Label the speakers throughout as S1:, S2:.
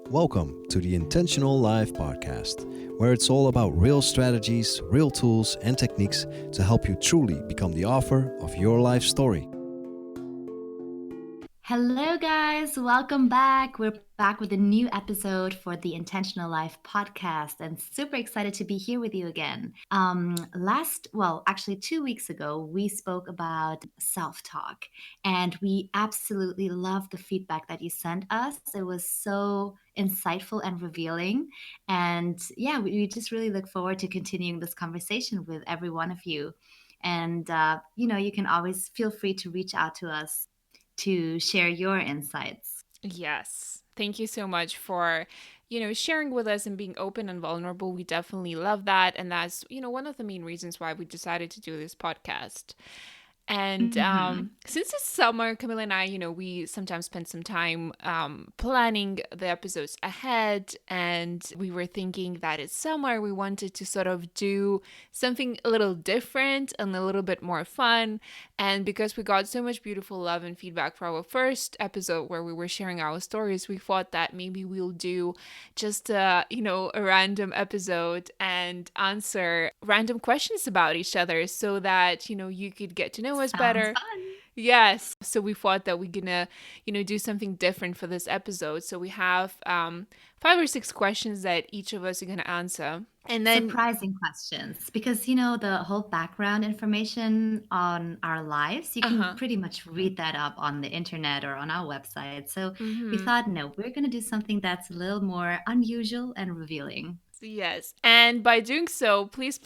S1: Welcome to the Intentional Life podcast, where it's all about real strategies, real tools, and techniques to help you truly become the author of your life story.
S2: Hello, guys. Welcome back. We're back with a new episode for the Intentional Life podcast, and super excited to be here with you again. Actually, 2 weeks ago, we spoke about self talk, and we absolutely loved the feedback that you sent us. It was so insightful and revealing. And yeah, we just really look forward to continuing this conversation with every one of you. And, you can always feel free to reach out to us to share your insights.
S3: Yes. Thank you so much for, sharing with us and being open and vulnerable. We definitely love that. And that's, one of the main reasons why we decided to do this podcast. And since it's summer, Camilla and I, we sometimes spend some time planning the episodes ahead. And we were thinking that it's summer. We wanted to sort of do something a little different and a little bit more fun. And because we got so much beautiful love and feedback for our first episode where we were sharing our stories, we thought that maybe we'll do just a random episode and answer random questions about each other so that, you could get to know us better.
S2: Fun.
S3: Yes. So we thought that we're gonna, do something different for this episode. So we have 5 or 6 questions that each of us are gonna answer. And then
S2: surprising questions, because the whole background information on our lives, you can pretty much read that up on the internet or on our website. So we thought, no, we're going to do something that's a little more unusual and revealing.
S3: Yes. And by doing so, please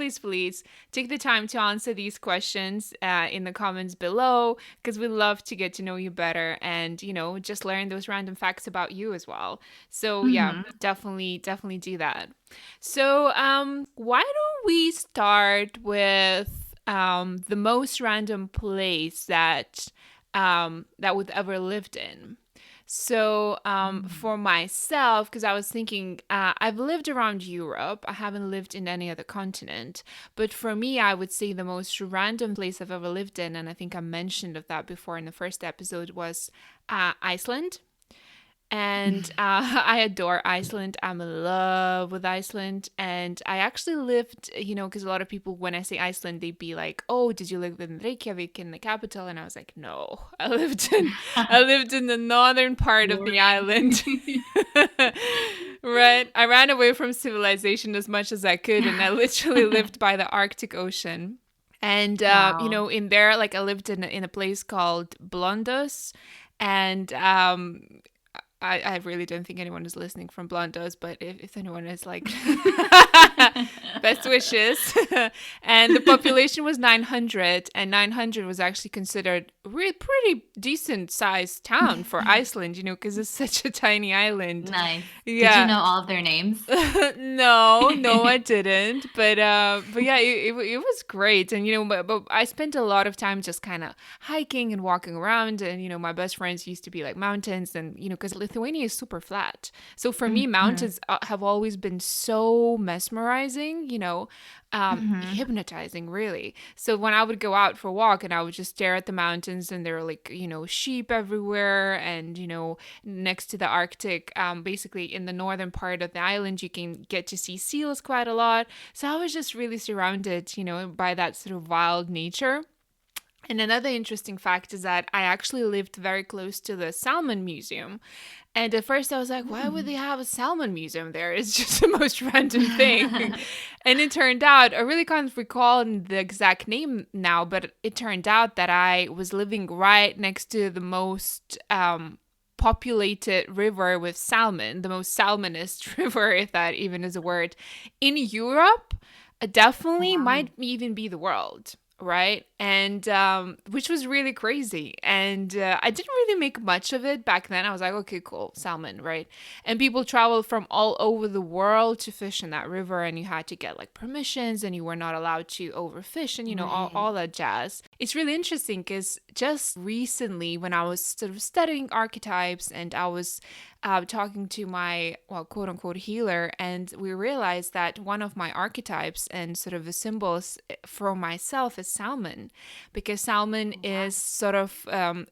S3: take the time to answer these questions in the comments below, because we love to get to know you better and, just learn those random facts about you as well. So yeah, definitely do that. So why don't we start with the most random place that we've ever lived in? So for myself, because I was thinking, I've lived around Europe. I haven't lived in any other continent. But for me, I would say the most random place I've ever lived in, and I think I mentioned of that before in the first episode, was Iceland. And I adore Iceland. I'm in love with Iceland. And I actually lived, because a lot of people, when I say Iceland, they'd be like, "Oh, did you live in Reykjavik, in the capital?" And I was like, "No, I lived in the northern part of the island." Right. I ran away from civilization as much as I could, and I literally lived by the Arctic Ocean. And
S2: Wow.
S3: in there, like, I lived in a place called Blönduós, and I really don't think anyone is listening from Blondos, but if anyone is, like, best wishes. And the population was 900, and 900 was actually considered a really pretty decent sized town for Iceland, because it's such a tiny island.
S2: Nice.
S3: Yeah.
S2: Did you know all of their names?
S3: No, I didn't. But yeah, it was great. And but I spent a lot of time just kind of hiking and walking around. And my best friends used to be like mountains, and because Lithuania is super flat. So for me, mountains have always been so mesmerizing. Hypnotizing, really. So when I would go out for a walk and I would just stare at the mountains, and there were, like, sheep everywhere, and next to the Arctic, basically in the northern part of the island, you can get to see seals quite a lot. So I was just really surrounded, by that sort of wild nature. And another interesting fact is that I actually lived very close to the Salmon Museum. And at first I was like, why would they have a salmon museum there? It's just the most random thing. And it turned out, I really can't recall the exact name now, but it turned out that I was living right next to the most populated river with salmon, the most salmonist river, if that even is a word, in Europe. Definitely might even be the world. Right. And which was really crazy. And I didn't really make much of it back then. I was like, okay, cool, salmon. Right. And people traveled from all over the world to fish in that river. And you had to get, like, permissions, and you were not allowed to overfish, and, all that jazz. It's really interesting because just recently, when I was sort of studying archetypes, and I was talking to my, quote unquote, healer, and we realized that one of my archetypes and sort of the symbols for myself is salmon, because salmon is sort of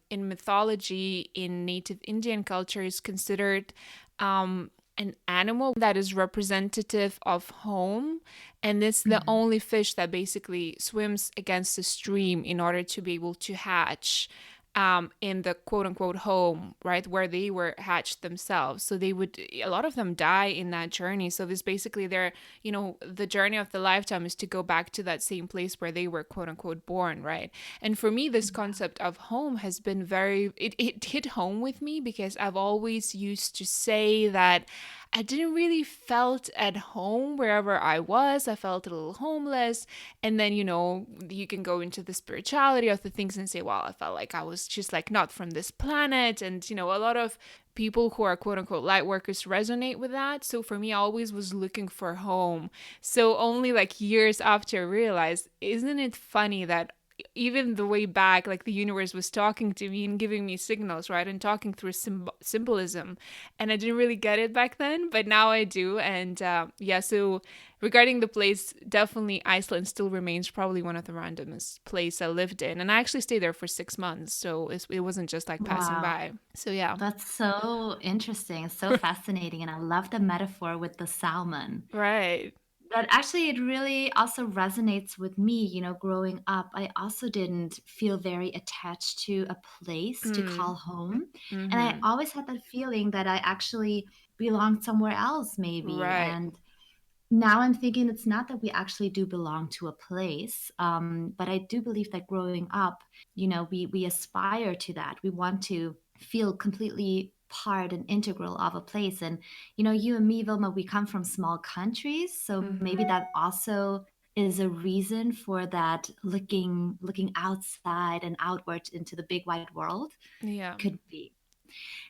S3: in mythology, in native Indian culture, is considered an animal that is representative of home, and it's the only fish that basically swims against the stream in order to be able to hatch in the quote unquote home, right, where they were hatched themselves. So a lot of them die in that journey. So this basically the journey of the lifetime is to go back to that same place where they were quote unquote born, right? And for me, this concept of home has been it hit home with me because I've always used to say that I didn't really felt at home wherever I was. I felt a little homeless. And then, you can go into the spirituality of the things and say, well, I felt like I was just like not from this planet. And, a lot of people who are quote unquote light workers resonate with that. So for me, I always was looking for home. So only like years after I realized, isn't it funny that even the way back, like the universe was talking to me and giving me signals, right? And talking through symbolism. And I didn't really get it back then, but now I do. And so regarding the place, definitely Iceland still remains probably one of the randomest places I lived in. And I actually stayed there for 6 months. So it wasn't just like passing
S2: Wow.
S3: by. So yeah.
S2: That's so interesting. It's so fascinating. And I love the metaphor with the salmon.
S3: Right.
S2: That actually, it really also resonates with me. Growing up, I also didn't feel very attached to a place to call home. And I always had that feeling that I actually belonged somewhere else, maybe.
S3: Right.
S2: And now I'm thinking it's not that we actually do belong to a place, but I do believe that growing up, we aspire to that. We want to feel completely part and integral of a place. And you and me, Vilma, we come from small countries, so maybe that also is a reason for that looking outside and outwards into the big wide world.
S3: Yeah.
S2: Could be.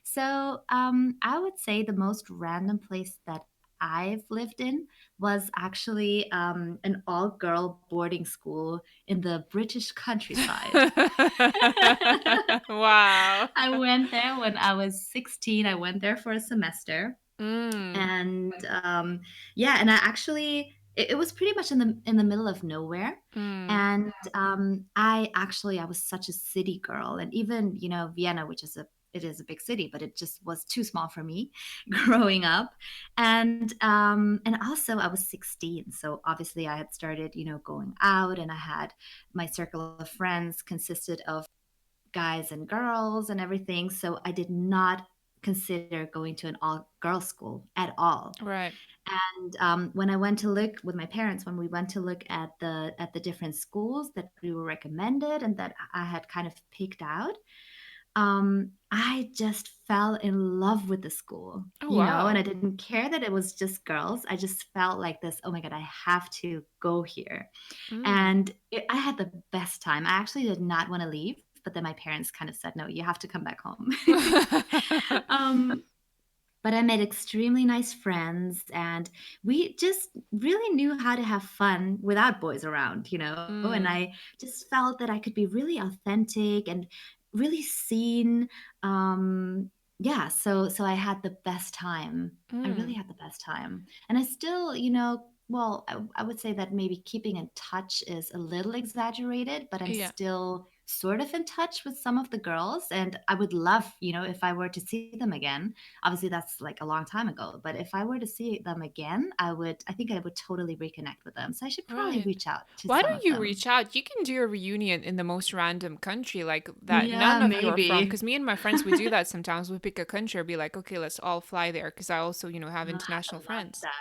S2: So I would say the most random place that I've lived in was actually an all-girl boarding school in the British countryside.
S3: Wow.
S2: I went there when I was 16. I went there for a semester. And and I actually it was pretty much in the middle of nowhere. And I was such a city girl, and even Vienna, which is a big city, but it just was too small for me growing up. And also I was 16, so obviously I had started going out, and I had my circle of friends consisted of guys and girls and everything. So I did not consider going to an all girls school at all.
S3: Right.
S2: And when I went to look with my parents, when we went to look at the different schools that we were recommended and that I had kind of picked out, I just fell in love with the school,
S3: Oh, wow.
S2: and I didn't care that it was just girls. I just felt like this, oh my God, I have to go here. And I had the best time. I actually did not want to leave, but then my parents kind of said, no, you have to come back home. But I made extremely nice friends, and we just really knew how to have fun without boys around, and I just felt that I could be really authentic and really seen. So I had the best time. I really had the best time. And I still, well, I would say that maybe keeping in touch is a little exaggerated, but I'm still sort of in touch with some of the girls, and I would love, if I were to see them again. Obviously that's like a long time ago, but if I were to see them again, I think I would totally reconnect with them. So I should probably reach out to
S3: Why
S2: some
S3: don't
S2: of
S3: you
S2: them.
S3: reach out? You can do a reunion in the most random country like that none of you are from. Because me and my friends, we do that sometimes. We pick a country and be like, okay, let's all fly there. Because I also, have international friends.
S2: That.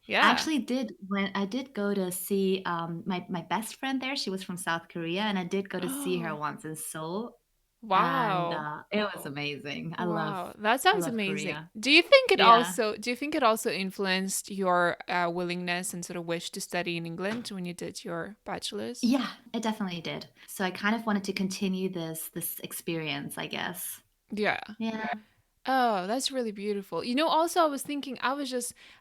S3: Yeah.
S2: I actually did, when I did go to see my best friend there. She was from South Korea, and I did go to see her once in Seoul. And
S3: Wow.
S2: it was amazing.
S3: Wow, that
S2: I
S3: sounds
S2: love
S3: amazing.
S2: Korea.
S3: Do you think it
S2: Yeah.
S3: also influenced your willingness and sort of wish to study in England when you did your bachelor's?
S2: Yeah, it definitely did. So I kind of wanted to continue this experience, I guess.
S3: Yeah.
S2: Yeah.
S3: Oh, that's really beautiful. Also I was thinking,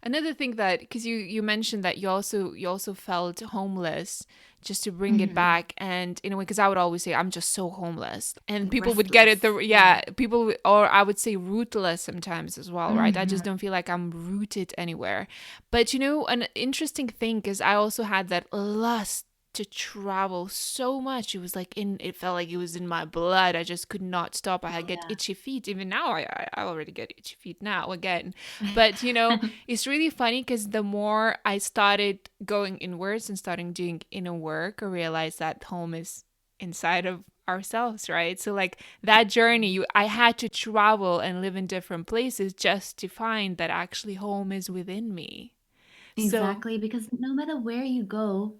S3: another thing that, because you mentioned that you also felt homeless, just to bring it
S2: Hmm.
S3: back, and in a way, because I would always say I'm just so homeless, and
S2: And
S3: people would get it
S2: restless.
S3: people, or I would say rootless sometimes as well, right? I just
S2: Hmm.
S3: don't feel like I'm rooted anywhere. But an interesting thing is I also had that lust to travel so much. It was like it felt like it was in my blood. I just could not stop. I had get
S2: Yeah.
S3: itchy feet. Even now, I already get itchy feet now again. But it's really funny because the more I started going inwards and starting doing inner work, I realized that home is inside of ourselves, right? So like that journey, I had to travel and live in different places just to find that actually home is within me. So
S2: Exactly, because no matter where you go,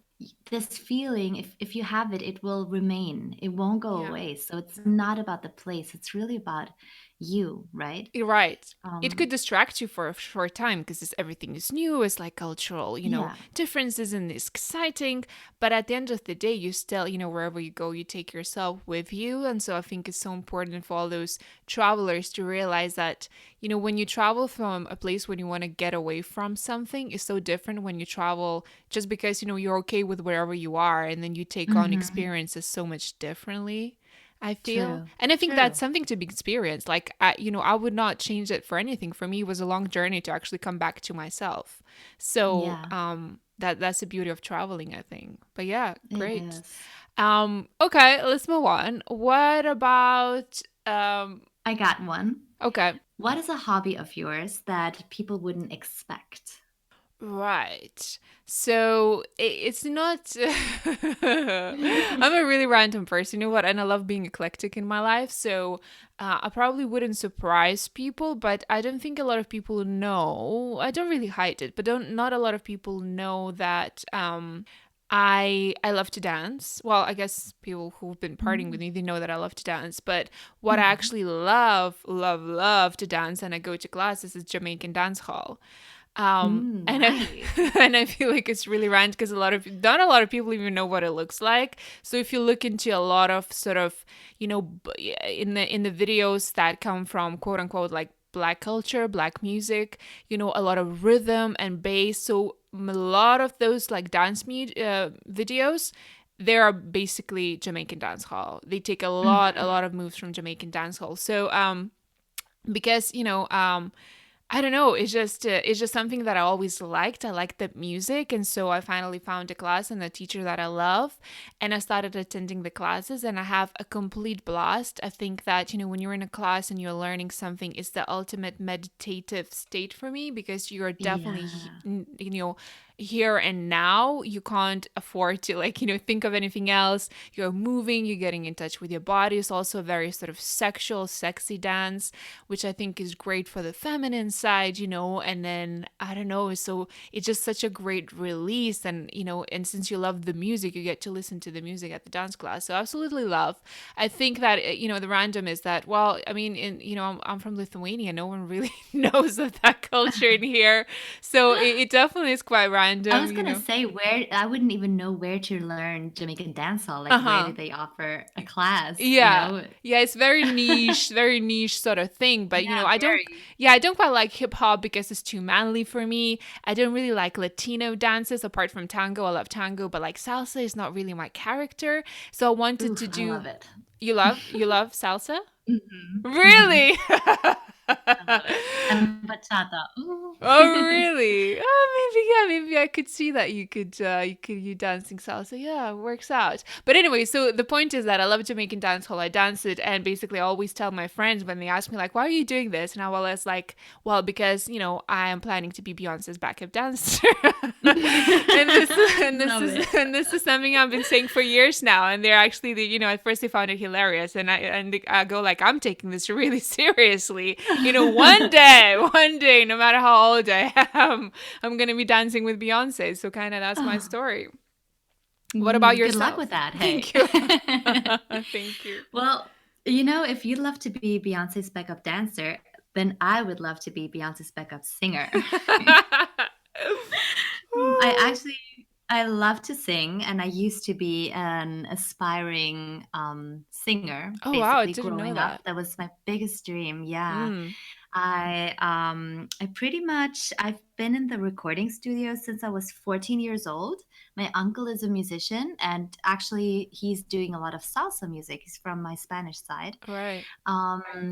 S2: this feeling, if you have it, it will remain. It won't go
S3: yeah.
S2: away. So it's not about the place. It's really about you, right?
S3: You're right. It could
S2: Um,
S3: distract you for a short time because everything is new. It's like cultural,
S2: yeah,
S3: differences and it's exciting. But at the end of the day, you still, wherever you go, you take yourself with you. And so I think it's so important for all those travelers to realize that, when you travel from a place when you want to get away from something is so different when you travel just because, you're okay with wherever you are and then you take on
S2: hmm,
S3: experiences so much differently. I feel.
S2: true,
S3: And I think that's
S2: true.
S3: something to be experienced. Like, I would not change it for anything. For me, it was a long journey to actually come back to myself. So,
S2: Yeah,
S3: that's the beauty of traveling, I think. But yeah,
S2: it
S3: great.
S2: is.
S3: Okay, let's move on. What about,
S2: I got one.
S3: okay.
S2: What is a hobby of yours that people wouldn't expect?
S3: Right. So it's not. I'm a really random person, you know what? And I love being eclectic in my life. So I probably wouldn't surprise people, but I don't think a lot of people know. I don't really hide it, but not a lot of people know that I love to dance. Well, I guess people who've been partying with
S2: Mm,
S3: me, they know that I love to dance. But what I
S2: mhm.
S3: actually love to dance, and I go to classes is Jamaican dance hall. And I,
S2: Nice.
S3: and I feel like it's really random because not a lot of people even know what it looks like. So if you look into a lot of sort of, in the videos that come from quote unquote like black culture, black music, a lot of rhythm and bass. So a lot of those like videos, they are basically Jamaican dance hall. They take a
S2: Mhm.
S3: lot of moves from Jamaican dance hall. So because I don't know. It's just something that I always liked. I liked the music, and so I finally found a class and a teacher that I love, and I started attending the classes, and I have a complete blast. I think that when you're in a class and you're learning something, it's the ultimate meditative state for me because you're definitely
S2: Yeah.
S3: here and now. You can't afford to like think of anything else. You're moving. You're getting in touch with your body. It's also a very sort of sexual, sexy dance which I think is great for the feminine side, and then I don't know, so it's just such a great release and since you love the music, you get to listen to the music at the dance class. So absolutely love. I think that the random is that well, I mean I'm from Lithuania, no one really knows of that culture in here. So it definitely is quite
S2: I
S3: random,
S2: was gonna say where I wouldn't even know where to learn Jamaican dancehall. Like, where do
S3: Uh-huh.
S2: they offer a class? You
S3: Yeah.
S2: know?
S3: Yeah, it's very niche sort of thing. But
S2: Yeah, very.
S3: I don't quite like hip hop because it's too manly for me. I don't really like Latino dances apart from tango. I love tango, but like salsa is not really my character. So I wanted to
S2: Oof, I love
S3: do.
S2: it.
S3: You love salsa?
S2: Mhm, mhm.
S3: Really?
S2: I love it. And bachata. Ooh.
S3: Oh really? Oh, maybe I could see that you dancing salsa. Yeah, it works out. But anyway, so the point is that I love Jamaican dance hall. I dance it, and basically I always tell my friends when they ask me like, "Why are you doing this?" And I was like, "Well, because I am planning to be Beyonce's backup dancer." and this
S2: Love it.
S3: and this is something I've been saying for years now. And they're actually at first they found it hilarious, and I go like, "I'm taking this really seriously." One day, no matter how old I am, I'm gonna be dancing with Beyonce. So kind of that's my
S2: Oh,
S3: story. What about
S2: good luck with
S3: yourself?
S2: that. Hey.
S3: Thank you. Thank you.
S2: Well, if you'd love to be Beyonce's backup dancer, then I would love to be Beyonce's backup singer. I love to sing, and I used to be an aspiring singer,
S3: Oh wow, I
S2: basically
S3: didn't know
S2: growing up.
S3: that.
S2: That was my biggest dream. Yeah.
S3: Mm.
S2: I pretty much I've been in the recording studio since I was 14 years old. My uncle is a musician, and actually he's doing a lot of salsa music. He's from my Spanish side.
S3: Right.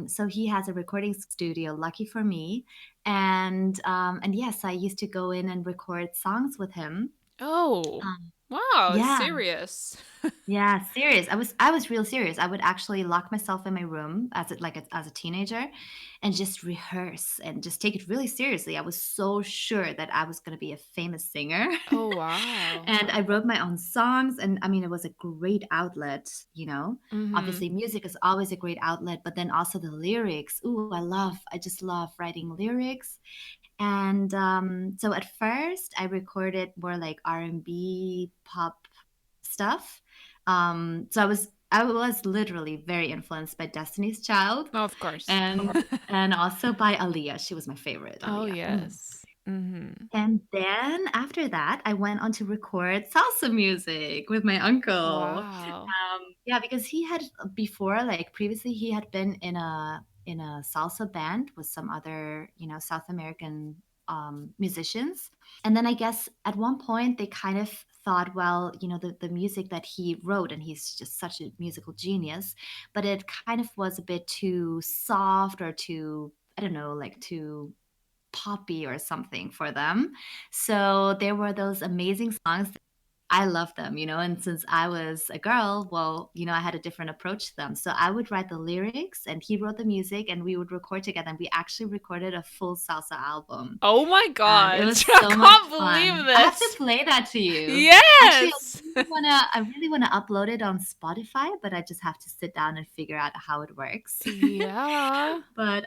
S2: So he has a recording studio, lucky for me. And yes, I used to go in and record songs with him.
S3: Oh. Wow,
S2: Yeah.
S3: serious.
S2: Yeah, serious. I was real serious. I would actually lock myself in my room as a teenager and just rehearse and just take it really seriously. I was so sure that I was going to be a famous singer.
S3: Oh, wow.
S2: And I wrote my own songs, and I mean it was a great outlet, you know.
S3: Mm-hmm.
S2: Obviously music is always a great outlet, but then also the lyrics. Ooh, I just love writing lyrics. And so at first I recorded more like R&B pop stuff. So I was literally very influenced by Destiny's Child
S3: Of course.
S2: and also by Aaliyah. She was my favorite,
S3: Oh,
S2: Aaliyah.
S3: yes. Mm-hmm.
S2: And then after that, I went on to record salsa music with my uncle.
S3: Wow.
S2: Yeah, because he had before, like previously, he had been in a salsa band with some other, you know, South American musicians. And then I guess at one point they kind of thought, well, you know, the music that he wrote, and he's just such a musical genius, but it kind of was a bit too soft or too, I don't know, like too poppy or something for them. So there were those amazing songs. I love them, you know, and since I was a girl, well, you know, I had a different approach to them. So I would write the lyrics and he wrote the music and we would record together. And we actually recorded a full salsa album.
S3: Oh my
S2: And it
S3: god.
S2: was
S3: I
S2: so much
S3: can't believe
S2: fun. I have to
S3: this.
S2: play that to you. Actually,
S3: Yes.
S2: I really wanna upload it on Spotify, but I just have to sit down and figure out how it works.
S3: Yeah.
S2: But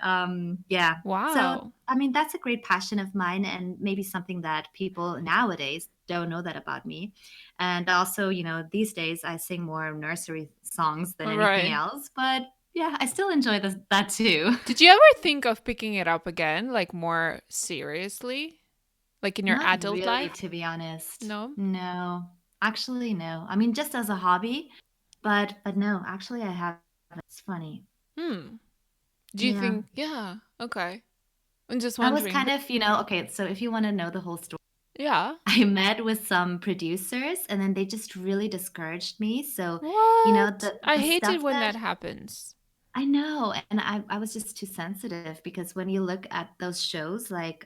S2: yeah. So
S3: Wow.
S2: I mean, that's a great passion of mine, and maybe something that people nowadays don't know that about me. And also, you know, these days I sing more nursery songs than anything
S3: Right.
S2: else. But yeah, I still enjoy that too.
S3: Did you ever think of picking it up again, like more seriously? Like in your
S2: Not
S3: adult
S2: really,
S3: life?
S2: to be honest.
S3: No?
S2: No, actually, no. I mean, just as a hobby, but no, actually, I haven't. It's funny.
S3: Hmm. Do you
S2: Yeah.
S3: think, yeah, okay. I'm just
S2: I was
S3: wondering.
S2: kind of, you know, okay, so if you want to know the whole story,
S3: Yeah.
S2: I met with some producers and then they just really discouraged me. So, you know,
S3: What? I
S2: the
S3: hate it
S2: stuff
S3: when
S2: that
S3: that happens.
S2: I know, and I was just too sensitive because when you look at those shows like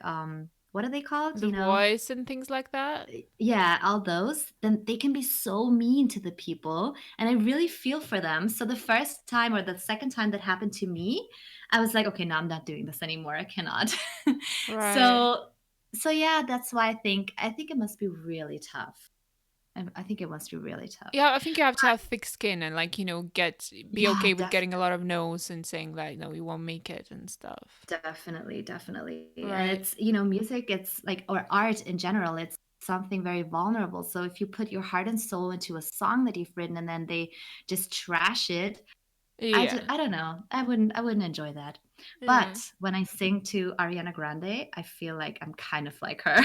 S2: what are they called?
S3: The
S2: You know,
S3: voice and things like that.
S2: yeah, all those, then they can be so mean to the people. And I really feel for them. So the first time or the second time that happened to me, I was like, okay, no, I'm not doing this anymore. I cannot.
S3: Right.
S2: so so yeah, that's why I think it must be really tough. I think it must be really tough.
S3: Yeah, I think you have to have thick skin and like, be
S2: Yeah,
S3: okay with getting a lot of no's and saying that, no, you won't make it and stuff.
S2: definitely, definitely. And
S3: Right.
S2: it's, you know, music, it's like, or art in general, it's something very vulnerable. So if you put your heart and soul into a song that you've written and then they just trash it,
S3: Yeah.
S2: I don't know. I wouldn't enjoy that.
S3: Yeah.
S2: But when I sing to Ariana Grande, I feel like I'm kind of like her.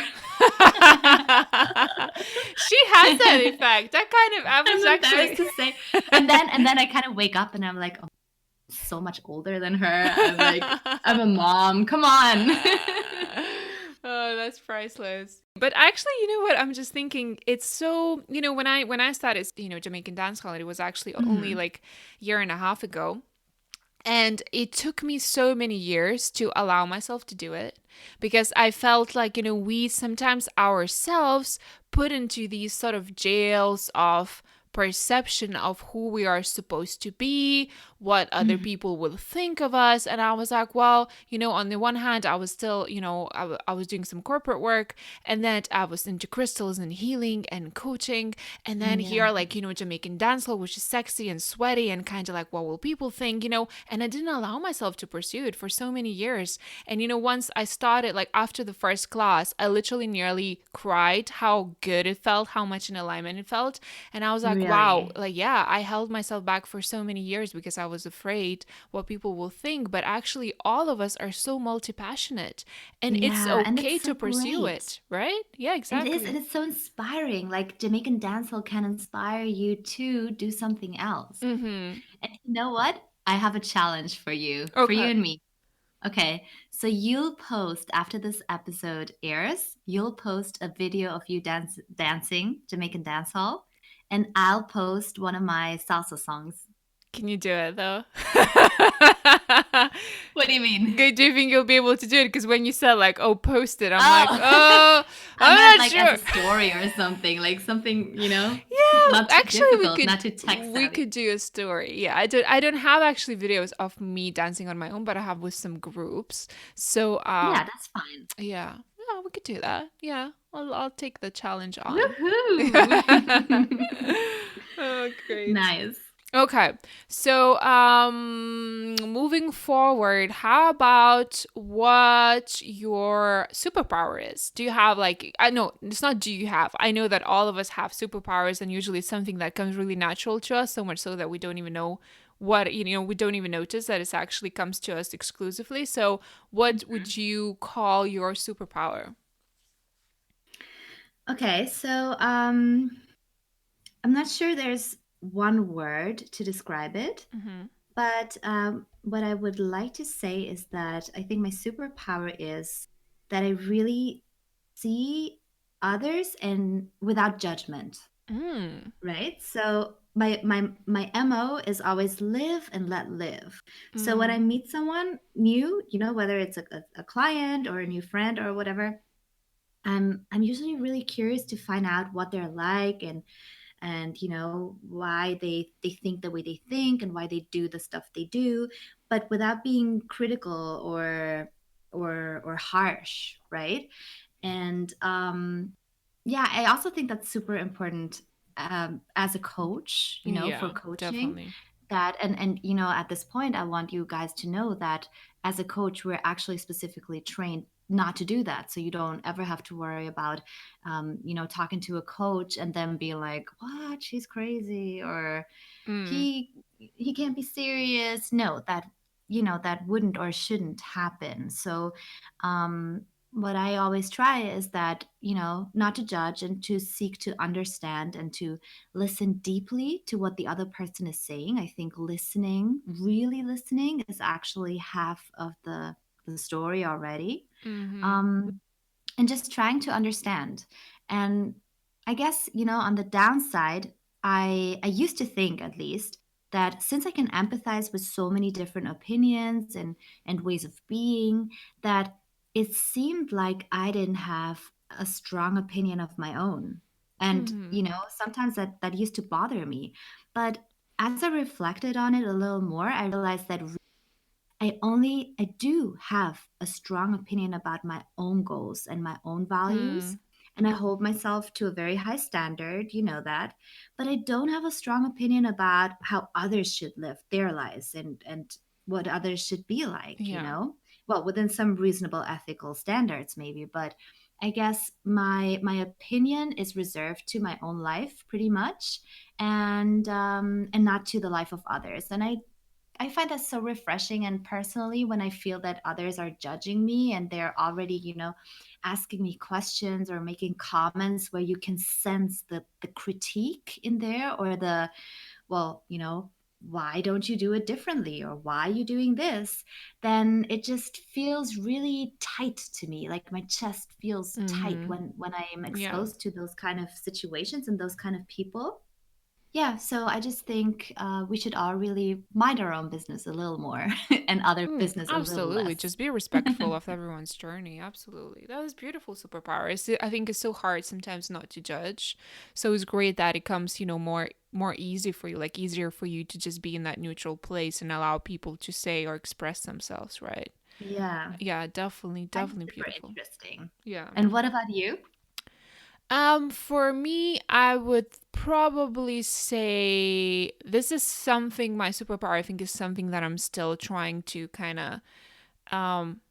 S3: She has that effect. That kind of, I was
S2: I'm embarrassed
S3: actually.
S2: to say. And then I kind of wake up and I'm like, oh, so much older than her. I'm like, I'm a mom. Come on.
S3: Oh, that's priceless. But actually, you know what? I'm just thinking it's so, when I started, Jamaican dancehall, it was actually only
S2: Mhm.
S3: like a year and a half ago. And it took me so many years to allow myself to do it because I felt like, we sometimes ourselves put into these sort of jails of perception of who we are supposed to be, what other
S2: Mhm.
S3: people will think of us. And I was like, well, on the one hand, I was still, I was doing some corporate work, and then I was into crystals and healing and coaching. And then here,
S2: Yeah.
S3: like, Jamaican dancehall, which is sexy and sweaty and kind of like, what will people think, And I didn't allow myself to pursue it for so many years. And, once I started, like, after the first class, I literally nearly cried how good it felt, how much in alignment it felt. And I was like, wow,
S2: Really.
S3: like, yeah, I held myself back for so many years because I was afraid what people will think. But actually, all of us are so multi passionate and it's
S2: Yeah, and
S3: okay
S2: it's
S3: to
S2: so
S3: pursue
S2: great.
S3: it, right? Yeah,
S2: It is, and
S3: exactly.
S2: it's so inspiring. Like Jamaican dancehall can inspire you to do something else.
S3: Mm-hmm.
S2: And you know what? I have a challenge for you
S3: Okay.
S2: and me. Okay, so you'll post after this episode airs, you'll post a video of you dancing Jamaican dancehall, and I'll post one of my salsa songs.
S3: Can you do it though?
S2: What do you mean?
S3: Do you think you'll be able to do it? Because when you said like, "Oh, post it," I'm like,
S2: Oh,
S3: "Oh,
S2: I
S3: I'm
S2: meant
S3: not
S2: like
S3: sure."
S2: as a story or something, like something,
S3: Yeah,
S2: not too
S3: actually,
S2: difficult, not too tech
S3: we
S2: savvy.
S3: could do a story. Yeah, I don't have actually videos of me dancing on my own, but I have with some groups. So
S2: Yeah, that's fine.
S3: yeah, yeah, we could do that. Yeah, I'll take the challenge on.
S2: Woohoo!
S3: Oh, great.
S2: Nice.
S3: Okay, so moving forward, how about what your superpower is? Do you have like, I know it's not do you have, I know that all of us have superpowers, and usually it's something that comes really natural to us, so much so that we don't even know what, we don't even notice that it actually comes to us exclusively. So what would you call your superpower?
S2: Okay, so I'm not sure there's one word to describe it,
S3: Mm-hmm.
S2: but what I would like to say is that I think my superpower is that I really see others and without judgment,
S3: Mm.
S2: right? So my MO is always live and let live. So when
S3: Mm-hmm.
S2: I meet someone new, whether it's a client or a new friend or whatever, I'm usually really curious to find out what they're like and why they think the way they think and why they do the stuff they do, but without being critical or harsh, right? And yeah, I also think that's super important as a coach, for
S3: Yeah,
S2: coaching.
S3: definitely.
S2: That and at this point I want you guys to know that as a coach we're actually specifically trained not to do that, so you don't ever have to worry about talking to a coach and then be like, what, she's crazy, or
S3: Mm.
S2: he can't be serious. No, that wouldn't or shouldn't happen. So what I always try is that, not to judge and to seek to understand and to listen deeply to what the other person is saying. I think listening, really listening, is actually half of the story already.
S3: Mm-hmm.
S2: Um, and just trying to understand. And I guess, on the downside, I used to think, at least, that since I can empathize with so many different opinions and ways of being, that it seemed like I didn't have a strong opinion of my own. And,
S3: Mm-hmm.
S2: sometimes that used to bother me. But as I reflected on it a little more, I realized that I do have a strong opinion about my own goals and my own values.
S3: Mm.
S2: And I hold myself to a very high standard, you know that. But I don't have a strong opinion about how others should live their lives and what others should be like,
S3: Yeah.
S2: Well, within some reasonable ethical standards, maybe. But I guess my opinion is reserved to my own life pretty much, and not to the life of others. And I find that so refreshing. And personally, when I feel that others are judging me and they're already, asking me questions or making comments where you can sense the critique in there, or well, why don't you do it differently, or why are you doing this? Then it just feels really tight to me. Like my chest feels tight
S3: Mm-hmm.
S2: when I am
S3: Yeah.
S2: exposed to those kind of situations and those kind of people. Yeah, so I just think we should all really mind our own business a little more and other
S3: Mm,
S2: business a little
S3: absolutely.
S2: less.
S3: Just be respectful of everyone's journey. Absolutely. That was beautiful superpower. I think it's so hard sometimes not to judge. So it's great that it comes, more easy for you, like easier for you to just be in that neutral place and allow people to say or express themselves, right?
S2: Yeah,
S3: Yeah, definitely,
S2: I think
S3: definitely
S2: super
S3: beautiful.
S2: interesting.
S3: Yeah.
S2: And what about you?
S3: For me, I would probably say this is something my superpower I think is something that I'm still trying to kind of um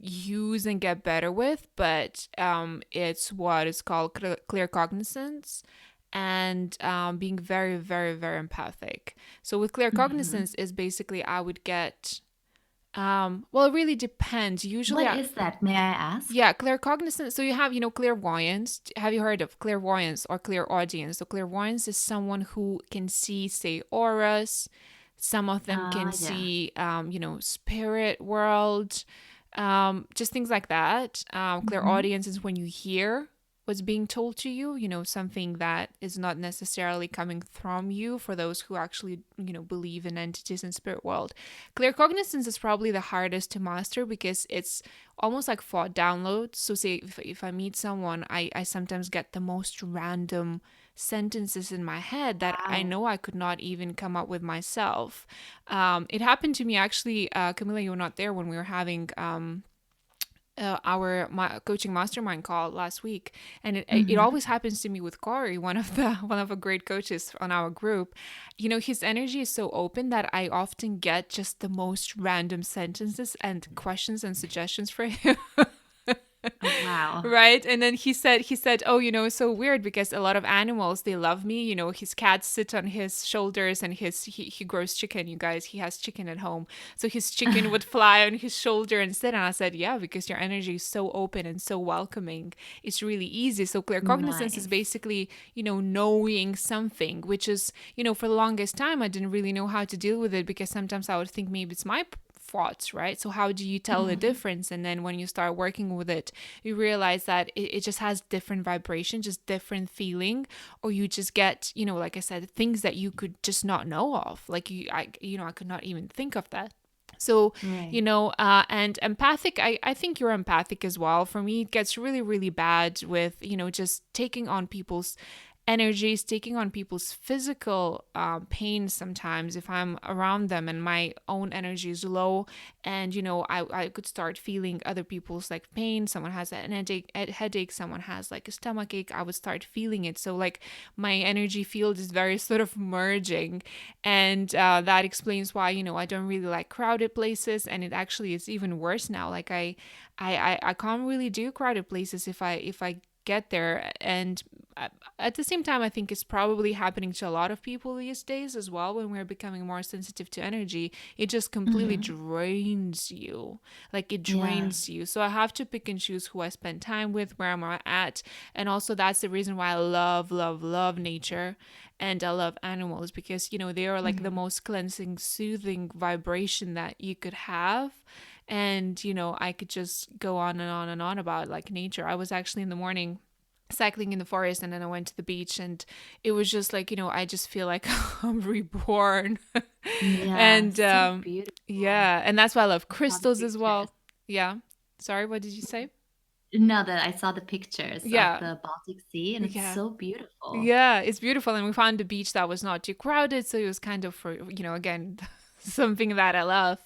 S3: use and get better with, but it's what is called clear cognizance and being very, very, very empathic. So with clear
S2: Hmm.
S3: cognizance is basically I would get well, it really depends. Usually
S2: What
S3: I
S2: is that? May I ask?
S3: yeah, claircognizance. So you have, clairvoyance. Have you heard of clairvoyance or clairaudience? So clairvoyance is someone who can see, say, auras. Some of them can
S2: Yeah.
S3: see, spirit world, just things like that.
S2: Hmm.
S3: Clairaudience is when you hear. what's being told to you, something that is not necessarily coming from you for those who actually, believe in entities in spirit world. Clear cognizance is probably the hardest to master because it's almost like thought downloads. So say if I meet someone, I sometimes get the most random sentences in my head that I
S2: Wow.
S3: know I could not even come up with myself. It happened to me actually, Camilla, you were not there when we were having our coaching mastermind call last week, and it
S2: Mm-hmm.
S3: always happens to me with Corey, one of the great coaches on our group. His energy is so open that I often get just the most random sentences and questions and suggestions for him.
S2: Oh, wow.
S3: Right. And then he said, oh, it's so weird because a lot of animals, they love me. His cats sit on his shoulders, and he grows chicken, you guys. He has chicken at home. So his chicken would fly on his shoulder and sit. And I said, yeah, because your energy is so open and so welcoming. It's really easy. So clear cognizance is
S2: Nice.
S3: basically, knowing something, which is, for the longest time, I didn't really know how to deal with it because sometimes I would think maybe it's my thoughts, right? So how do you tell the
S2: Mm-hmm.
S3: difference? And then when you start working with it, you realize that it just has different vibration, just different feeling, or you just get, like I said, things that you could just not know of. Like I could not even think of that. So,
S2: Right.
S3: and empathic, I think you're empathic as well. For me, it gets really, really bad with, just taking on people's energies, taking on people's physical pain sometimes if I'm around them and my own energy is low. And, I could start feeling other people's like pain. Someone has a headache, someone has like a stomach ache. I would start feeling it. So, like, my energy field is very sort of merging. And that explains why, I don't really like crowded places. And it actually is even worse now. Like, I can't really do crowded places if I get there. And at the same time, I think it's probably happening to a lot of people these days as well. When we're becoming more sensitive to energy, it just completely
S2: Mm-hmm.
S3: drains you. Like, it
S2: Yeah.
S3: drains you. So I have to pick and choose who I spend time with, where I'm at. And also, that's the reason why I love, love, love nature, and I love animals, because they are like the
S2: Mm-hmm.
S3: most cleansing, soothing vibration that you could have. And I could just go on and on and on about like nature. I was actually in the morning cycling in the forest, and then I went to the beach, and it was just like, I just feel like I'm reborn.
S2: Yeah.
S3: And
S2: So beautiful.
S3: yeah, and that's why I love
S2: I saw the
S3: crystals as
S2: pictures.
S3: well. Yeah. Sorry, what did you say?
S2: No, that I saw the pictures of
S3: Yeah.
S2: the Baltic Sea, and it's
S3: Yeah.
S2: so beautiful.
S3: Yeah, it's beautiful. And we found a beach that was not too crowded. So it was kind of for, again, something that I love.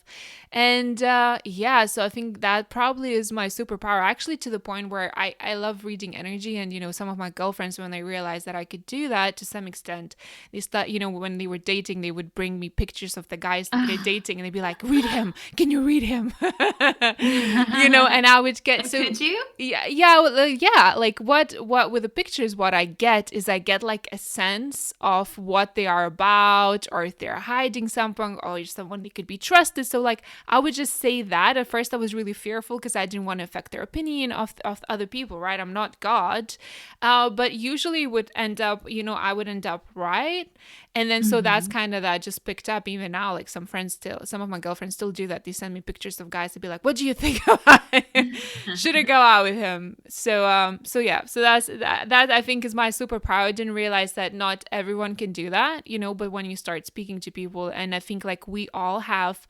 S3: And yeah, so I think that probably is my superpower, actually, to the point where I love reading energy. And, some of my girlfriends, when they realized that I could do that to some extent, they start, when they were dating, they would bring me pictures of the guys that they're dating, and they'd be like, read him. Can you read him? And I would get so.
S2: Could you?
S3: Yeah, yeah, well, yeah. Like, what with the pictures, what I get is I get like a sense of what they are about, or if they're hiding something, or if someone they could be trusted. So, like, I would just say that. At first, I was really fearful because I didn't want to affect their opinion of other people. Right? I'm not God, but usually would end up, I would end up right. And then so that's
S2: Mm-hmm.
S3: kind of that just picked up. Even now, like, some of my girlfriends still do that. They send me pictures of guys to be like, "What do you think about him? Should I go out with him?" So yeah, so that I think is my superpower. I didn't realize that not everyone can do that, but when you start speaking to people, and I think like we all have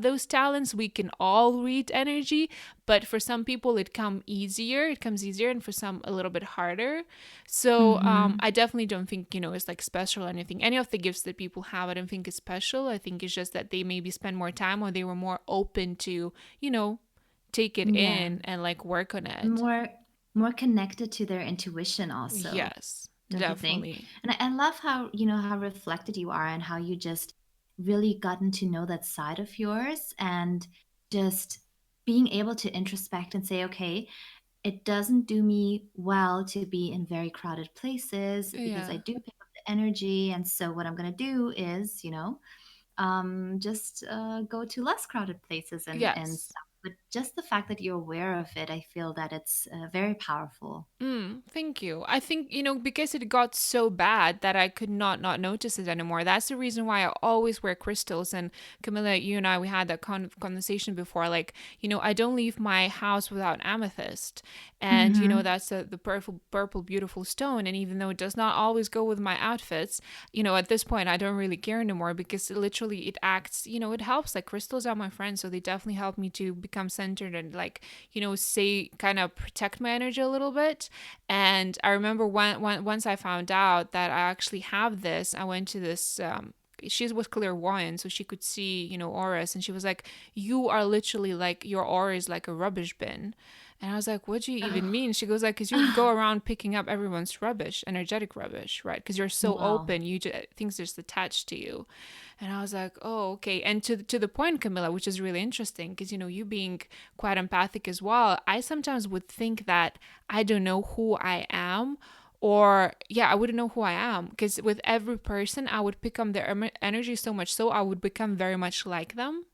S3: those talents. We can all read energy, but for some people it comes easier, and for some a little bit harder. So
S2: Mm-hmm.
S3: I definitely don't think, it's like special or anything. Any of the gifts that people have, I don't think is special. I think it's just that they maybe spend more time, or they were more open to, take it
S2: Yeah.
S3: in and like work on it.
S2: More more connected to their intuition also,
S3: Yes,
S2: don't you think?
S3: definitely.
S2: And I love how, how reflected you are and how you just really gotten to know that side of yours and just being able to introspect and say, okay, it doesn't do me well to be in very crowded places because I
S3: Yeah.
S2: do pick up the energy. And so what I'm going to do is, just go to less crowded places and
S3: Yes.
S2: stuff. but just the fact that you're aware of it, I feel that it's very powerful.
S3: Thank you. I think, because it got so bad that I could not notice it anymore. That's the reason why I always wear crystals. And Camilla, you and I, we had that conversation before. Like, I don't leave my house without amethyst. And,
S2: Mm-hmm.
S3: that's the purple, beautiful stone. And even though it does not always go with my outfits, at this point, I don't really care anymore because literally it acts, it helps. Like, crystals are my friends. So they definitely help me to become centered and, like, say, kind of protect my energy a little bit. And I remember once I found out that I actually have this, I went to this. She was clairvoyant, so she could see, auras, and she was like, "You are literally like your aura is like a rubbish bin." And I was like, "What do you even
S2: Oh.
S3: mean?" She goes like, "Because you go around picking up everyone's rubbish, energetic rubbish, right? Because you're so
S2: Wow.
S3: open, things just attached to you." And I was like, "Oh, okay." And to the point, Camilla, which is really interesting, because you being quite empathic as well, I sometimes would think that I don't know who I am, or yeah, I wouldn't know who I am, because with every person I would pick up their energy so much so I would become very much like them.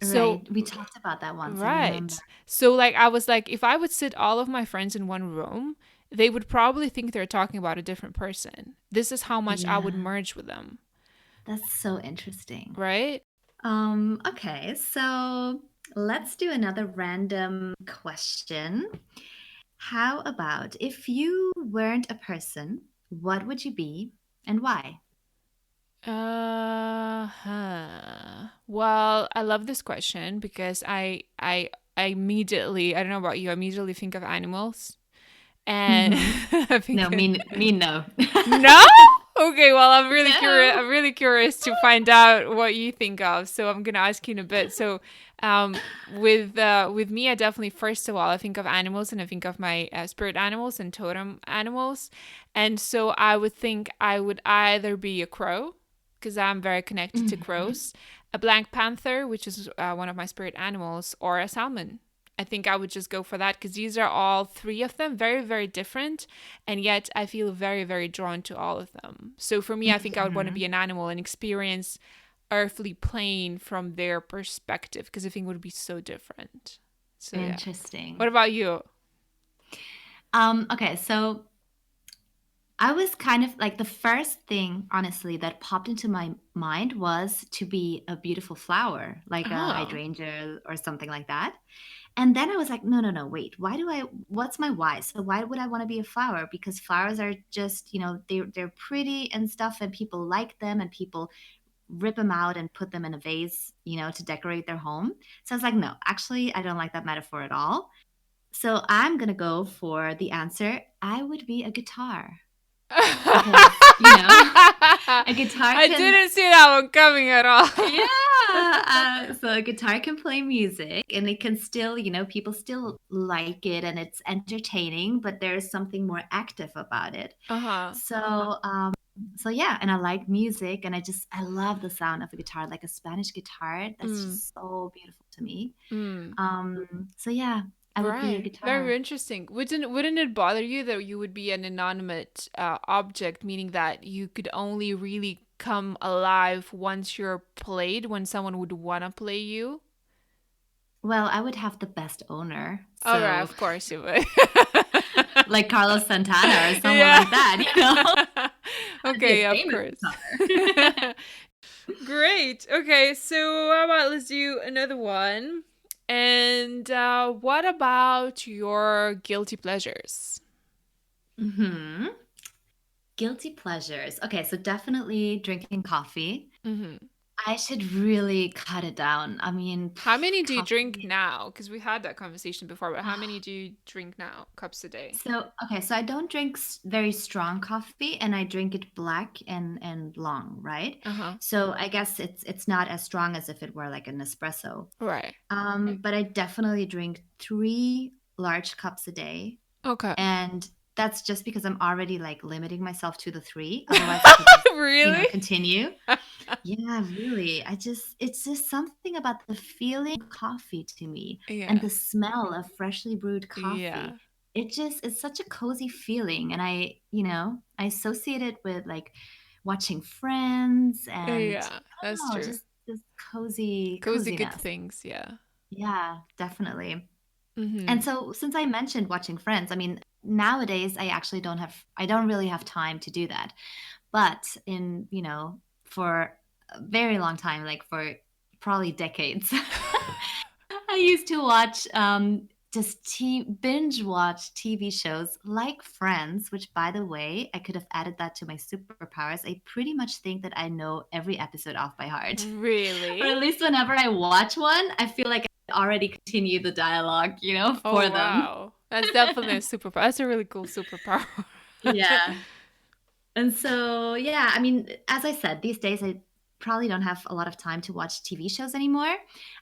S3: So
S2: Right. We talked about that once, I remember.
S3: right. So like I was like, if I would sit all of my friends in one room, they would probably think they're talking about a different person. This is how much I would
S2: Yeah,
S3: merge with them,
S2: that's so interesting.
S3: right?
S2: Okay, so let's do another random question. How about if you weren't a person, what would you be and why?
S3: Well, I love this question because I immediately, I don't know about you, I immediately think of animals. And
S2: Mm-hmm.
S3: I think
S2: No, me no.
S3: no? Okay, well, I'm really curious.
S2: No.
S3: I'm really curious to find out what you think of. So I'm gonna ask you in a bit. So, with me, I definitely first of all I think of animals and I think of my spirit animals and totem animals, and so I would think I would either be a crow because I'm very connected to
S2: Mhm.
S3: crows, a black panther, which is one of my spirit animals, or a salmon. I think I would just go for that because these are all three of them very, very different. And yet I feel very, very drawn to all of them. So for me, I think I would want to be
S2: Mhm.
S3: an animal and experience earthly plane from their perspective because I think it would be so different. So yeah. What
S2: Interesting.
S3: about you?
S2: Okay, so I was kind of like the first thing, honestly, that popped into my mind was to be a beautiful flower, like a
S3: Oh.
S2: hydrangea or something like that. And then I was like, no, no, no, wait. What's my why? So why would I want to be a flower? Because flowers are just, they're pretty and stuff and people like them and people rip them out and put them in a vase, to decorate their home. So I was like, no, actually, I don't like that metaphor at all. So I'm going to go for the answer. I would be a guitar because, a guitar
S3: I
S2: can,
S3: didn't see that one coming at all.
S2: yeah. So a guitar can play music and it can still, people still like it and it's entertaining, but there's something more active about it.
S3: Uh-huh.
S2: So yeah, and I like music and I love the sound of a guitar, like a Spanish guitar. That's
S3: Mm,
S2: just so beautiful to me.
S3: mm.
S2: So yeah, I would be a
S3: Right. Very
S2: guitar.
S3: interesting. Wouldn't it bother you that you would be an inanimate object, meaning that you could only really come alive once you're played, when someone would wanna play you?
S2: Well, I would have the best owner.
S3: All right,
S2: So
S3: of course you would.
S2: like Carlos Santana or someone
S3: Yeah.
S2: like that. I'd be a
S3: Okay, of
S2: famous
S3: course.
S2: guitar.
S3: Great. Okay, so how about let's do another one. And what about your guilty pleasures?
S2: hmm Guilty pleasures. Okay, so definitely drinking coffee.
S3: Mm-hmm.
S2: I should really cut it down. I mean,
S3: How many do you drink
S2: coffee.
S3: now? Because we had that conversation before, but how many do you drink now? Cups a day?
S2: So, okay, so I don't drink very strong coffee and I drink it black and long, right?
S3: Uh huh.
S2: So I guess it's not as strong as if it were like an espresso.
S3: Right.
S2: But I definitely drink 3 large cups a day.
S3: Okay.
S2: And that's just because I'm already like limiting myself to the three. Otherwise I could just,
S3: Really?
S2: continue. Yeah, really. It's just something about the feeling of coffee to me and
S3: Yeah.
S2: the smell of freshly brewed coffee.
S3: Yeah.
S2: It's such a cozy feeling. And I associate it with like watching Friends and
S3: Yeah.
S2: I
S3: That's
S2: don't know,
S3: true.
S2: just cozy
S3: Cozy good
S2: coziness.
S3: things. Yeah.
S2: Yeah, definitely.
S3: Mm-hmm.
S2: And so since I mentioned watching Friends, I mean, nowadays I don't really have time to do that. But for a very long time, like for probably decades, I used to watch binge watch TV shows like Friends, which, by the way, I could have added that to my superpowers. I pretty much think that I know every episode off by heart. Or
S3: Really?
S2: at least whenever I watch one, I feel like I already continue the dialogue,
S3: Oh,
S2: for them.
S3: wow. That's definitely a superpower. That's a really cool superpower.
S2: Yeah. And so, yeah, I mean, as I said, these days I probably don't have a lot of time to watch TV shows anymore.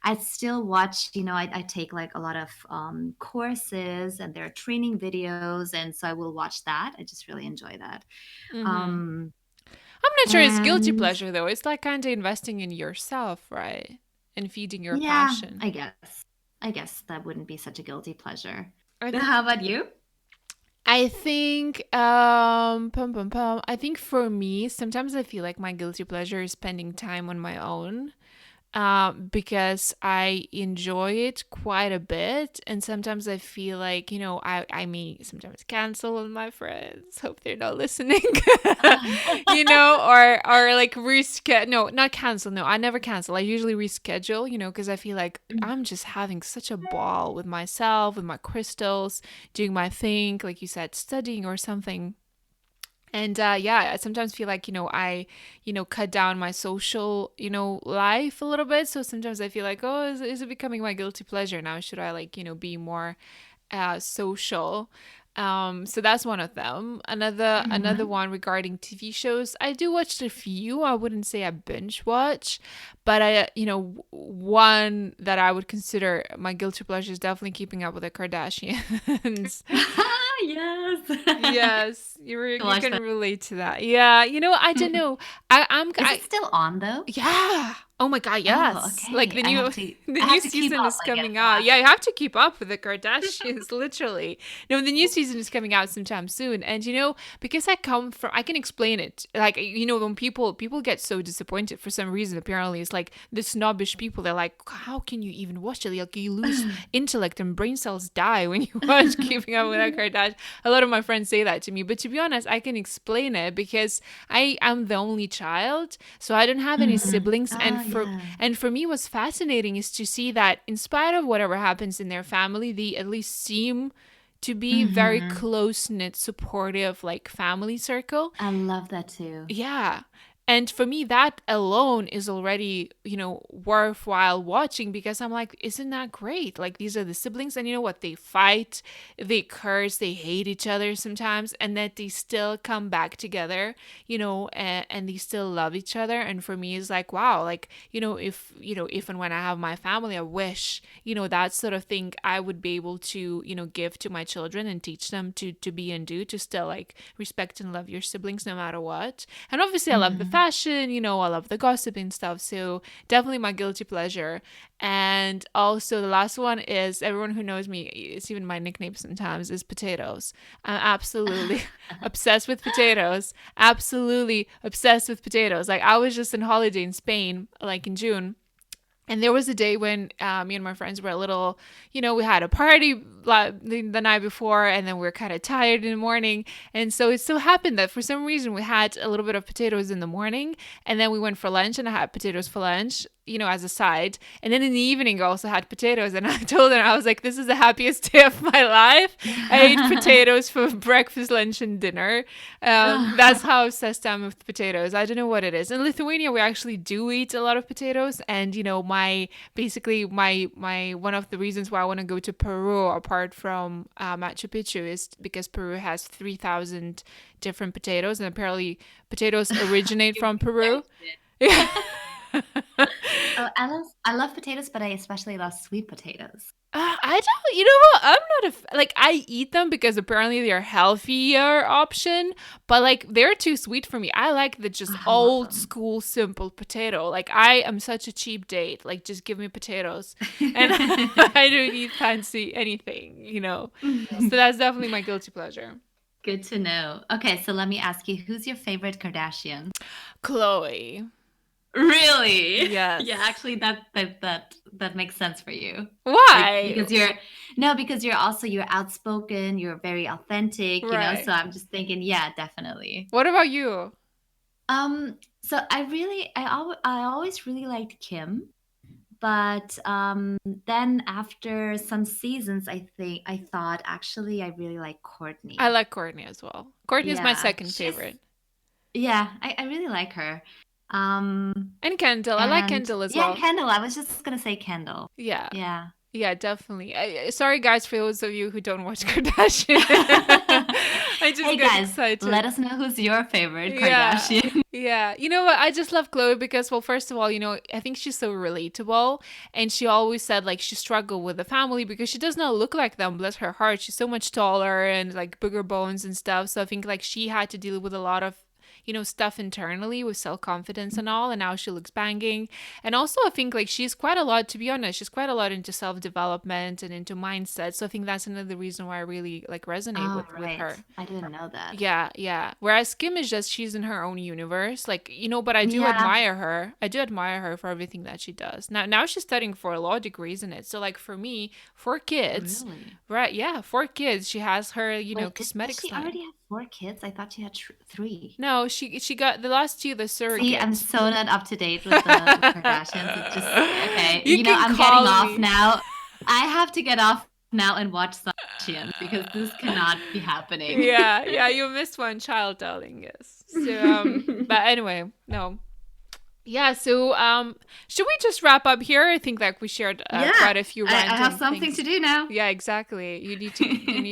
S2: I still watch, I take like a lot of courses and there are training videos. And so I will watch that. I just really enjoy that.
S3: Mm-hmm.
S2: Um,
S3: I'm not sure it's guilty
S2: and
S3: pleasure though. It's like kind of investing in yourself, right? And feeding your
S2: yeah,
S3: passion.
S2: I guess that wouldn't be such a guilty pleasure.
S3: I
S2: How about you?
S3: I think pum pum pum. I think for me, sometimes I feel like my guilty pleasure is spending time on my own. Because I enjoy it quite a bit. And sometimes I feel like, I may sometimes cancel on my friends. Hope they're not listening. Or like reschedule. No, not cancel. No, I never cancel. I usually reschedule, because I feel like I'm just having such a ball with myself, with my crystals, doing my thing, like you said, studying or something. And yeah, I sometimes feel like, I, cut down my social, life a little bit. So sometimes I feel like, oh, is it becoming my guilty pleasure now? Should I like, be more social? So that's one of them. Another
S2: Mhm.
S3: one regarding TV shows. I do watch a few. I wouldn't say I binge watch, but one that I would consider my guilty pleasure is definitely keeping up with the Kardashians.
S2: Yes.
S3: Yes,
S2: To
S3: you
S2: watch
S3: can
S2: that.
S3: relate to that. Yeah, I don't know.
S2: Is it still on though?
S3: Yeah. Oh my God,
S2: Oh,
S3: yes. Like
S2: okay. I have to
S3: the
S2: I
S3: new
S2: have to keep
S3: season
S2: up,
S3: is
S2: I guess.
S3: coming out. Yeah, you have to keep up with the Kardashians, literally. No, the new season is coming out sometime soon. And because I can explain it. Like, when people get so disappointed for some reason, apparently it's like the snobbish people, they're like, how can you even watch it? Like you lose intellect and brain cells die when you watch Keeping Up with the Kardashians. A lot of my friends say that to me. But to be honest, I can explain it because I am the only child, so I don't have any
S2: Mhm.
S3: siblings.
S2: Oh,
S3: And
S2: yeah.
S3: for me, what's fascinating is to see that in spite of whatever happens in their family, they at least seem to be very
S2: Mhm.
S3: close knit, supportive, like family circle.
S2: I love that too.
S3: Yeah. And for me, that alone is already, worthwhile watching because I'm like, isn't that great? Like, these are the siblings, and you know what? They fight, they curse, they hate each other sometimes, and that they still come back together, and they still love each other. And for me, it's like, wow, like, if and when I have my family, I wish, that sort of thing I would be able to, give to my children and teach them to be and do, to still like respect and love your siblings no matter what. And obviously, I love the
S2: Mhm.
S3: fashion, I love the gossip and stuff. So definitely my guilty pleasure. And also, the last one is everyone who knows me, it's even my nickname sometimes, is potatoes. I'm absolutely obsessed with potatoes. Absolutely obsessed with potatoes. Like, I was just on holiday in Spain, like in June. And there was a day when me and my friends were a little, we had a party the night before, and then we were kind of tired in the morning. And so it so happened that for some reason we had a little bit of potatoes in the morning, and then we went for lunch, and I had potatoes for lunch, as a side. And then in the evening, I also had potatoes. And I told her, I was like, this is the happiest day of my life. I ate potatoes for breakfast, lunch, and dinner. That's how obsessed I am with potatoes. I don't know what it is. In Lithuania, we actually do eat a lot of potatoes. And, my one of the reasons why I want to go to Peru, apart from Machu Picchu, is because Peru has 3,000 different potatoes. And apparently, potatoes originate
S2: You
S3: from Peru.
S2: mentioned. Oh, I love potatoes, but I especially love sweet potatoes.
S3: I don't, what? I'm not like, I eat them because apparently they're a healthier option, but like, they're too sweet for me. I like the just
S2: Oh, I love
S3: old
S2: them.
S3: school, simple potato. Like, I am such a cheap date. Like, just give me potatoes. And I don't eat fancy anything. So that's definitely my guilty pleasure.
S2: Good to know. Okay, so let me ask you, who's your favorite Kardashian?
S3: Chloe.
S2: Really?
S3: Yes.
S2: Yeah, actually that makes sense for you.
S3: Why?
S2: Because you're outspoken, you're very authentic,
S3: Right.
S2: so I'm just thinking, yeah, definitely.
S3: What about you?
S2: So I always really liked Kim, but then after some seasons, I thought actually I really like
S3: I
S2: Courtney.
S3: like Courtney as well. Courtney is my
S2: Yeah,
S3: second favorite.
S2: I really like her. Um,
S3: And Kendall. I like
S2: and
S3: Kendall as
S2: yeah,
S3: well.
S2: Kendall. I was just gonna say Kendall.
S3: Yeah.
S2: Yeah.
S3: Yeah, definitely. Sorry, guys, for those of you who don't watch Kardashian. I just
S2: Hey
S3: get
S2: guys, let
S3: excited.
S2: us know who's your favorite
S3: Yeah.
S2: Kardashian.
S3: Yeah. You know what? I just love Chloe because, well, first of all, I think she's so relatable. And she always said, like, she struggled with the family because she does not look like them, bless her heart. She's so much taller and, like, bigger bones and stuff. So I think, like, she had to deal with a lot of, stuff internally with self confidence and all. And now she looks banging. And also, I think, like, she's quite a lot, to be honest, she's quite a lot into self development and into mindset. So I think that's another reason why I really, like, resonate
S2: Oh,
S3: with
S2: right.
S3: her.
S2: I didn't know that.
S3: Yeah, yeah. Whereas Kim is just she's in her own universe, like but I do
S2: Yeah.
S3: admire her. I do admire her for everything that she does. Now she's studying for a law degree, isn't it? So like for me, 4 kids,
S2: Really?
S3: right? Yeah, 4 kids. She has her,
S2: Wait, does
S3: cosmetics
S2: she
S3: line.
S2: already have 4 kids? I thought she had three.
S3: No, she got the last two, the
S2: See, I'm
S3: surrogate.
S2: so not up to date with the Kardashians. It's just okay.
S3: You can
S2: I'm getting
S3: call
S2: off
S3: me.
S2: now. I have to get off now and watch some Kardashians because this cannot be happening.
S3: Yeah, yeah, you missed one child, darling. Yes. So, but anyway, no. Yeah, so should we just wrap up here? I think like we shared
S2: Yeah,
S3: quite a few
S2: I
S3: random
S2: have something
S3: things.
S2: to do now.
S3: Yeah, exactly. You need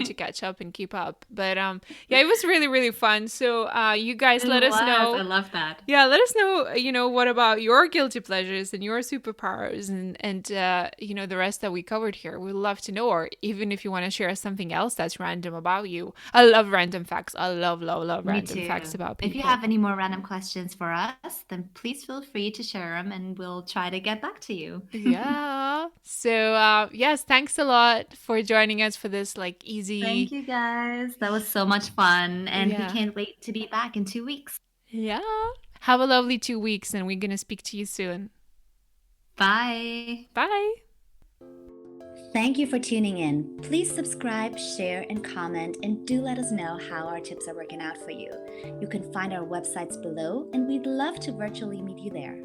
S3: to catch up and keep up. But yeah, it was really really fun. So you guys
S2: It
S3: let us
S2: was.
S3: know.
S2: I love that.
S3: Yeah, let us know, what about your guilty pleasures and your superpowers and the rest that we covered here. We'd love to know, or even if you want to share something else that's random about you. I love random facts. I love, love, love
S2: Me
S3: random
S2: too.
S3: facts about
S2: If you
S3: people.
S2: have any more random questions for us, then please feel free to share them and we'll try to get back to you.
S3: Yeah. So, yes, thanks a lot for joining us for this like easy.
S2: Thank you guys. That was so much fun. And we
S3: Yeah.
S2: can't wait to be back in 2 weeks.
S3: Yeah. Have a lovely 2 weeks and we're going to speak to you soon.
S2: Bye.
S3: Bye.
S2: Thank you for tuning in. Please subscribe, share, and comment, and do let us know how our tips are working out for you. You can find our websites below, and we'd love to virtually meet you there.